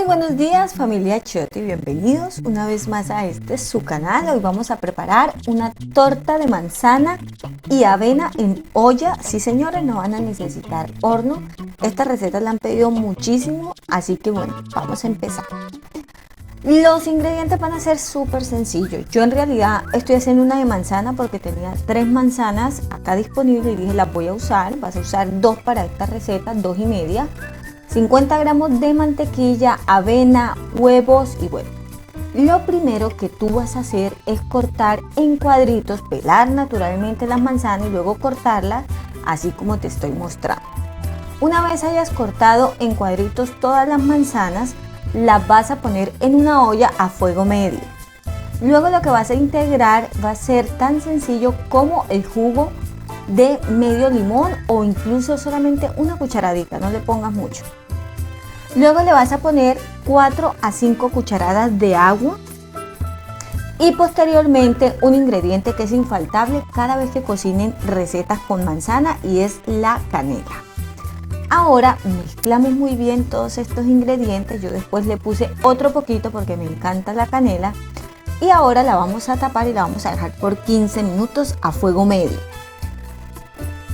buenos días, familia Chiotti, bienvenidos una vez más a su canal. Hoy vamos a preparar una torta de manzana y avena en olla. Sí, señores, no van a necesitar horno. Esta receta la han pedido muchísimo, así que bueno, vamos a empezar. Los ingredientes van a ser súper sencillos. Yo en realidad estoy haciendo una de manzana porque tenía 3 manzanas acá disponibles y dije las voy a usar. Vas a usar 2 para esta receta, 2 y media. 50 gramos de mantequilla, avena, huevos y bueno. Lo primero que tú vas a hacer es cortar en cuadritos, pelar naturalmente las manzanas y luego cortarlas así como te estoy mostrando. Una vez hayas cortado en cuadritos todas las manzanas, las vas a poner en una olla a fuego medio. Luego lo que vas a integrar va a ser tan sencillo como el jugo de medio limón o incluso solamente una cucharadita, no le pongas mucho. Luego le vas a poner 4 a 5 cucharadas de agua y posteriormente un ingrediente que es infaltable cada vez que cocinen recetas con manzana y es la canela. Ahora mezclamos muy bien todos estos ingredientes. Yo después le puse otro poquito porque me encanta la canela y ahora la vamos a tapar y la vamos a dejar por 15 minutos a fuego medio.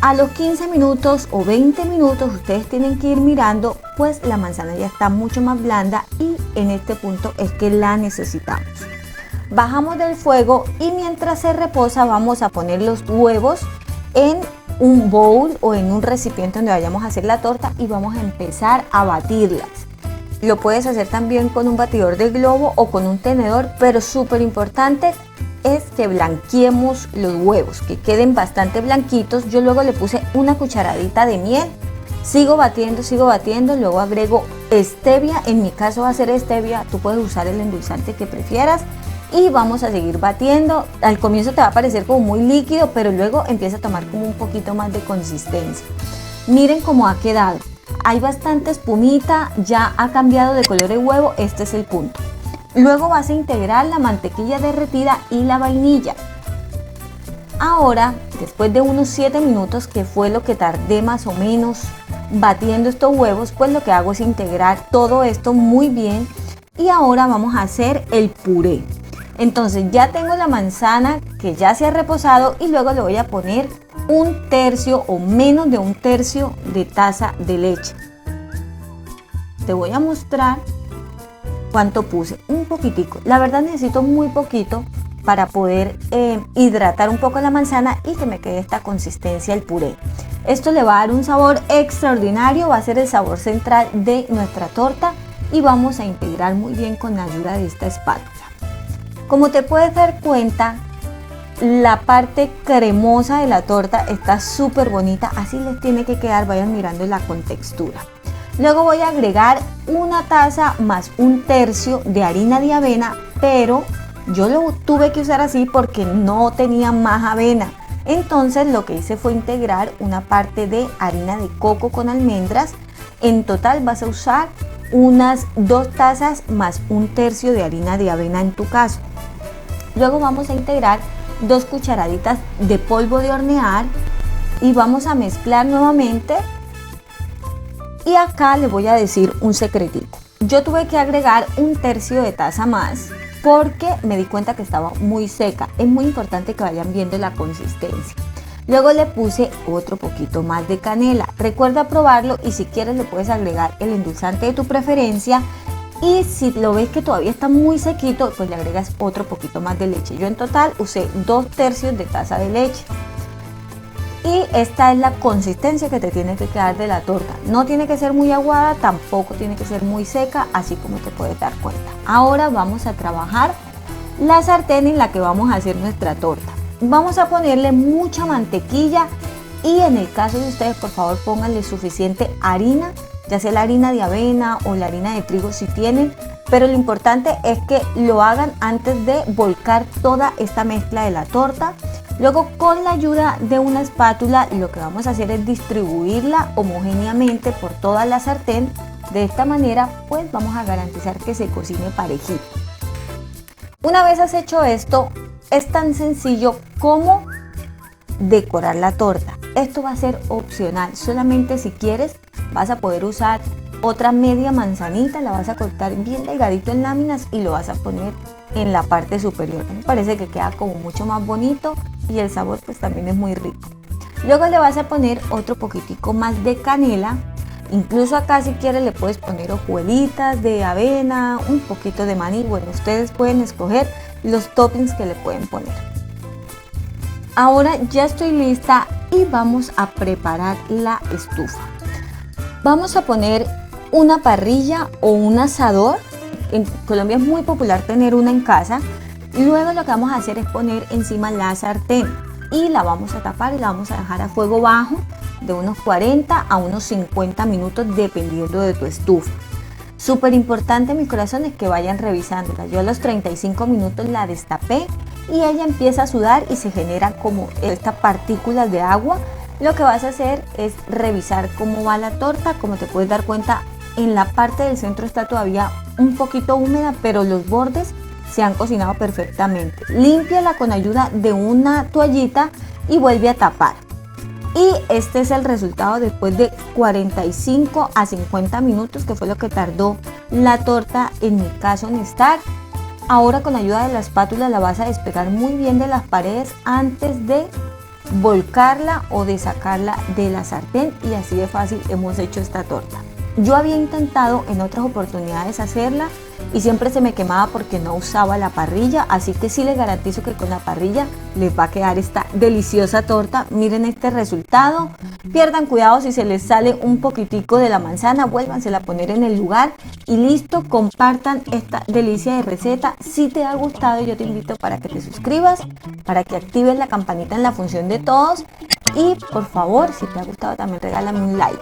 A los 15 minutos o 20 minutos ustedes tienen que ir mirando, pues la manzana ya está mucho más blanda y en este punto es que la necesitamos. Bajamos del fuego y mientras se reposa vamos a poner los huevos en un bowl o en un recipiente donde vayamos a hacer la torta y vamos a empezar a batirlas. Lo puedes hacer también con un batidor de globo o con un tenedor, pero súper importante es que blanqueemos los huevos, que queden bastante blanquitos. Yo luego le puse una cucharadita de miel, sigo batiendo, luego agrego stevia, en mi caso va a ser stevia, tú puedes usar el endulzante que prefieras y vamos a seguir batiendo. Al comienzo te va a parecer como muy líquido, pero luego empieza a tomar como un poquito más de consistencia. Miren cómo ha quedado, hay bastante espumita, ya ha cambiado de color el huevo, este es el punto. Luego vas a integrar la mantequilla derretida y la vainilla. Ahora, después de unos 7 minutos, que fue lo que tardé más o menos batiendo estos huevos, pues lo que hago es integrar todo esto muy bien. Y ahora vamos a hacer el puré. Entonces ya tengo la manzana que ya se ha reposado y luego le voy a poner 1 tercio o menos de 1 tercio de taza de leche. Te voy a mostrar cuánto puse, un poquitico. La verdad necesito muy poquito para poder hidratar un poco la manzana y que me quede esta consistencia el puré. Esto le va a dar un sabor extraordinario, va a ser el sabor central de nuestra torta y vamos a integrar muy bien con la ayuda de esta espátula. Como te puedes dar cuenta, la parte cremosa de la torta está súper bonita, así les tiene que quedar, vayan mirando la contextura. Luego voy a agregar 1 taza más 1 tercio de harina de avena, pero yo lo tuve que usar así porque no tenía más avena. Entonces lo que hice fue integrar una parte de harina de coco con almendras. En total vas a usar unas 2 tazas más 1 tercio de harina de avena en tu caso. Luego vamos a integrar 2 cucharaditas de polvo de hornear y vamos a mezclar nuevamente. Y acá les voy a decir un secretito. Yo tuve que agregar 1 tercio de taza más porque me di cuenta que estaba muy seca. Es muy importante que vayan viendo la consistencia. Luego le puse otro poquito más de canela. Recuerda probarlo y si quieres le puedes agregar el endulzante de tu preferencia. Y si lo ves que todavía está muy sequito, pues le agregas otro poquito más de leche. Yo en total usé 2 tercios de taza de leche. Y esta es la consistencia que te tiene que quedar de la torta. No tiene que ser muy aguada, tampoco tiene que ser muy seca, así como te puedes dar cuenta. Ahora vamos a trabajar la sartén en la que vamos a hacer nuestra torta. Vamos a ponerle mucha mantequilla y en el caso de ustedes, por favor, pónganle suficiente harina, ya sea la harina de avena o la harina de trigo si tienen. Pero lo importante es que lo hagan antes de volcar toda esta mezcla de la torta. Luego con la ayuda de una espátula lo que vamos a hacer es distribuirla homogéneamente por toda la sartén. De esta manera pues vamos a garantizar que se cocine parejito. Una vez has hecho esto, es tan sencillo como decorar la torta. Esto va a ser opcional, solamente si quieres vas a poder usar otra media manzanita, la vas a cortar bien delgadito en láminas y lo vas a poner en la parte superior. Me parece que queda como mucho más bonito y el sabor pues también es muy rico. Luego le vas a poner otro poquitico más de canela. Incluso acá si quieres le puedes poner hojuelitas de avena, un poquito de maní. Bueno, ustedes pueden escoger los toppings que le pueden poner. Ahora ya estoy lista y vamos a preparar la estufa. Vamos a poner una parrilla o un asador. En Colombia es muy popular tener una en casa. Luego lo que vamos a hacer es poner encima la sartén y la vamos a tapar y la vamos a dejar a fuego bajo de unos 40 a unos 50 minutos dependiendo de tu estufa. Súper importante, mis corazones, que vayan revisándola. Yo a los 35 minutos la destapé y ella empieza a sudar y se generan como estas partículas de agua. Lo que vas a hacer es revisar cómo va la torta. Como te puedes dar cuenta, en la parte del centro está todavía un poquito húmeda, pero los bordes se han cocinado perfectamente. Límpiala con ayuda de una toallita y vuelve a tapar. Y este es el resultado después de 45 a 50 minutos, que fue lo que tardó la torta en mi caso en estar. Ahora con ayuda de la espátula la vas a despegar muy bien de las paredes antes de volcarla o de sacarla de la sartén, y así de fácil hemos hecho esta torta. Yo había intentado en otras oportunidades hacerla y siempre se me quemaba porque no usaba la parrilla, así que sí les garantizo que con la parrilla les va a quedar esta deliciosa torta. Miren este resultado. Pierdan cuidado si se les sale un poquitico de la manzana, vuélvansela a poner en el lugar y listo. Compartan esta delicia de receta. Si te ha gustado, yo te invito para que te suscribas, para que actives la campanita en la función de todos y por favor, si te ha gustado, también regálame un like.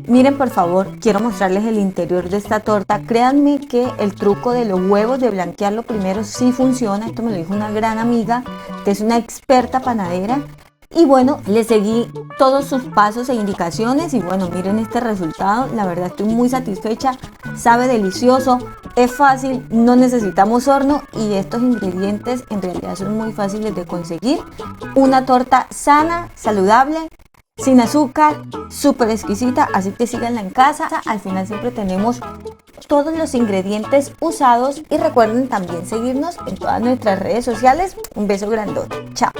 Miren, por favor, quiero mostrarles el interior de esta torta. Créanme que el truco de los huevos, de blanquearlo primero, sí funciona. Esto me lo dijo una gran amiga que es una experta panadera. Y bueno, le seguí todos sus pasos e indicaciones y bueno, miren este resultado. La verdad estoy muy satisfecha, sabe delicioso, es fácil, no necesitamos horno y estos ingredientes en realidad son muy fáciles de conseguir. Una torta sana, saludable, sin azúcar, súper exquisita, así que síganla en casa. Al final siempre tenemos todos los ingredientes usados y recuerden también seguirnos en todas nuestras redes sociales. Un beso grandote, chao.